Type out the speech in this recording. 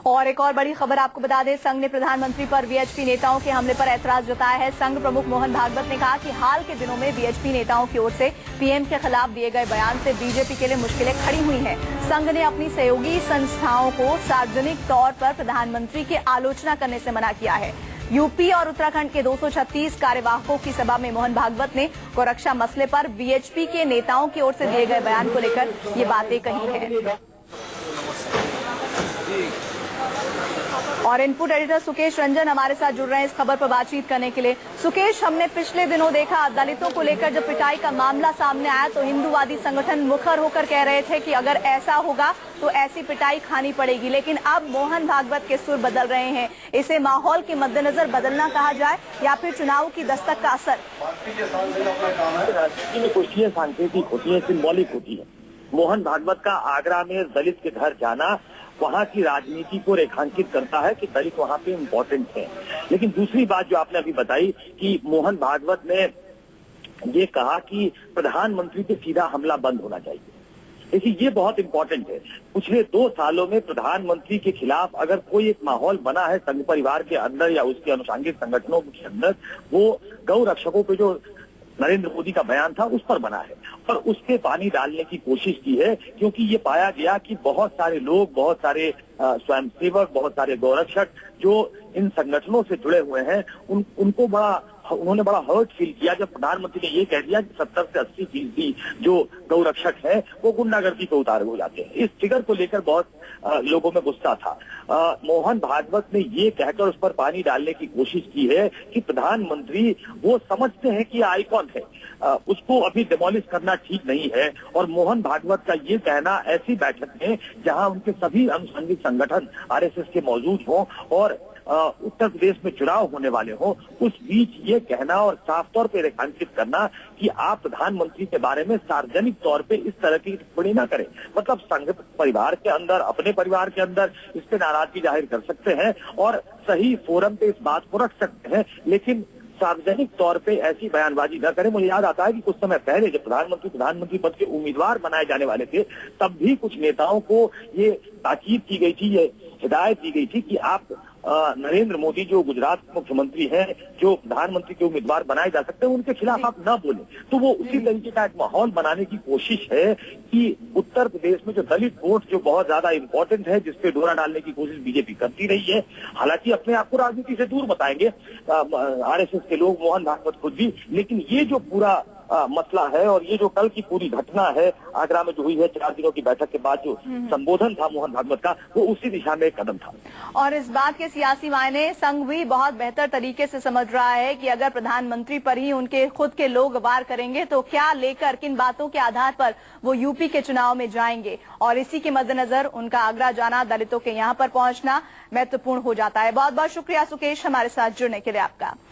और एक और बड़ी खबर आपको बता दें, संघ ने प्रधानमंत्री पर वीएचपी नेताओं के हमले पर ऐतराज जताया है। संघ प्रमुख मोहन भागवत ने कहा कि हाल के दिनों में वीएचपी नेताओं की ओर से पीएम के खिलाफ दिए गए बयान से बीजेपी के लिए मुश्किलें खड़ी हुई हैं। संघ ने अपनी सहयोगी संस्थाओं को सार्वजनिक तौर पर प्रधानमंत्री की आलोचना करने से मना किया है। यूपी और उत्तराखंड के 236 कार्यवाहकों की सभा में मोहन भागवत ने गोरक्षा मसले पर वीएचपी के नेताओं की ओर से दिए गए बयान को लेकर ये बातें कही है। और इनपुट एडिटर सुकेश रंजन हमारे साथ जुड़ रहे हैं इस खबर पर बातचीत करने के लिए। सुकेश, हमने पिछले दिनों देखा दलितों को लेकर जब पिटाई का मामला सामने आया तो हिंदूवादी संगठन मुखर होकर कह रहे थे कि अगर ऐसा होगा तो ऐसी पिटाई खानी पड़ेगी, लेकिन अब मोहन भागवत के सुर बदल रहे हैं। इसे माहौल के मद्देनजर बदलना कहा जाए या फिर चुनाव की दस्तक का असर? कुछ ये सांकेतिक होती है, सिंबॉलिक होती है। मोहन भागवत का आगरा में दलित के घर जाना वहाँ की राजनीति को रेखांकित करता है कि दलित वहाँ पे इम्पोर्टेंट है। लेकिन दूसरी बात जो आपने अभी बताई कि मोहन भागवत ने ये कहा कि प्रधानमंत्री पे सीधा हमला बंद होना चाहिए। देखिए, ये बहुत इम्पोर्टेंट है। पिछले 2 सालों में प्रधानमंत्री के खिलाफ अगर कोई एक माहौल बना है संघ परिवार के अंदर या उसके अनुषंगिक संगठनों के अंदर, वो गौ रक्षकों पे जो नरेंद्र मोदी का बयान था उस पर बना है और उस पे पानी डालने की कोशिश की है, क्योंकि ये पाया गया कि बहुत सारे लोग, बहुत सारे स्वयंसेवक, बहुत सारे गौरक्षक जो इन संगठनों से जुड़े हुए हैं उन्होंने बड़ा हर्ट फील किया जब प्रधानमंत्री ने ये कह दिया कि 70 से 80% जो गौरक्षक हैं वो गुंडागर्दी पे उतारे हो जाते हैं। इस फिगर को लेकर बहुत लोगों में गुस्सा था। मोहन भागवत ने ये कहकर उस पर पानी डालने की कोशिश की है कि प्रधानमंत्री वो समझते हैं कि आइकॉन है, उसको अभी डिमोलिश करना ठीक नहीं है। और मोहन भागवत का ये कहना ऐसी बैठक में जहां उनके सभी अनुषंगिक संगठन आरएसएस के मौजूद हों और उत्तर प्रदेश में चुनाव होने वाले हों, उस बीच ये कहना और साफ तौर पे रेखांकित करना कि आप प्रधानमंत्री के बारे में सार्वजनिक तौर पे इस तरह की टिप्पणी न करें। मतलब संघ परिवार के अंदर, अपने परिवार के अंदर इस पे नाराजगी जाहिर कर सकते हैं और सही फोरम पे इस बात को रख सकते हैं, लेकिन सार्वजनिक तौर पे ऐसी बयानबाजी न करें। मुझे याद आता है कि कुछ समय पहले जब प्रधानमंत्री पद के उम्मीदवार बनाए जाने वाले थे, तब भी कुछ नेताओं को ये ताकीद की गई थी, ये हिदायत दी गई थी कि आप नरेंद्र मोदी जो गुजरात मुख्यमंत्री हैं, जो प्रधानमंत्री के उम्मीदवार बनाए जा सकते हैं, उनके खिलाफ आप न बोलें। तो वो उसी तरीके का एक माहौल बनाने की कोशिश है कि उत्तर प्रदेश में जो दलित वोट जो बहुत ज्यादा इंपॉर्टेंट है, जिसपे डोरा डालने की कोशिश बीजेपी करती रही है। हालांकि अपने आप को राजनीति से दूर बताएंगे आरएसएस के लोग, मोहन भागवत खुद भी, लेकिन ये जो पूरा मसला है और ये जो कल की पूरी घटना है आगरा में जो हुई है 4 दिनों की बैठक के बाद जो संबोधन था मोहन भागवत का, वो उसी दिशा में एक कदम था। और इस बात के सियासी मायने संघ भी बहुत बेहतर तरीके से समझ रहा है कि अगर प्रधानमंत्री पर ही उनके खुद के लोग वार करेंगे तो क्या लेकर, किन बातों के आधार पर वो यूपी के चुनाव में जाएंगे। और इसी के मद्देनजर उनका आगरा जाना, दलितों के यहाँ पर पहुंचना महत्वपूर्ण हो जाता है। बहुत बहुत शुक्रिया सुकेश, हमारे साथ जुड़ने के लिए आपका।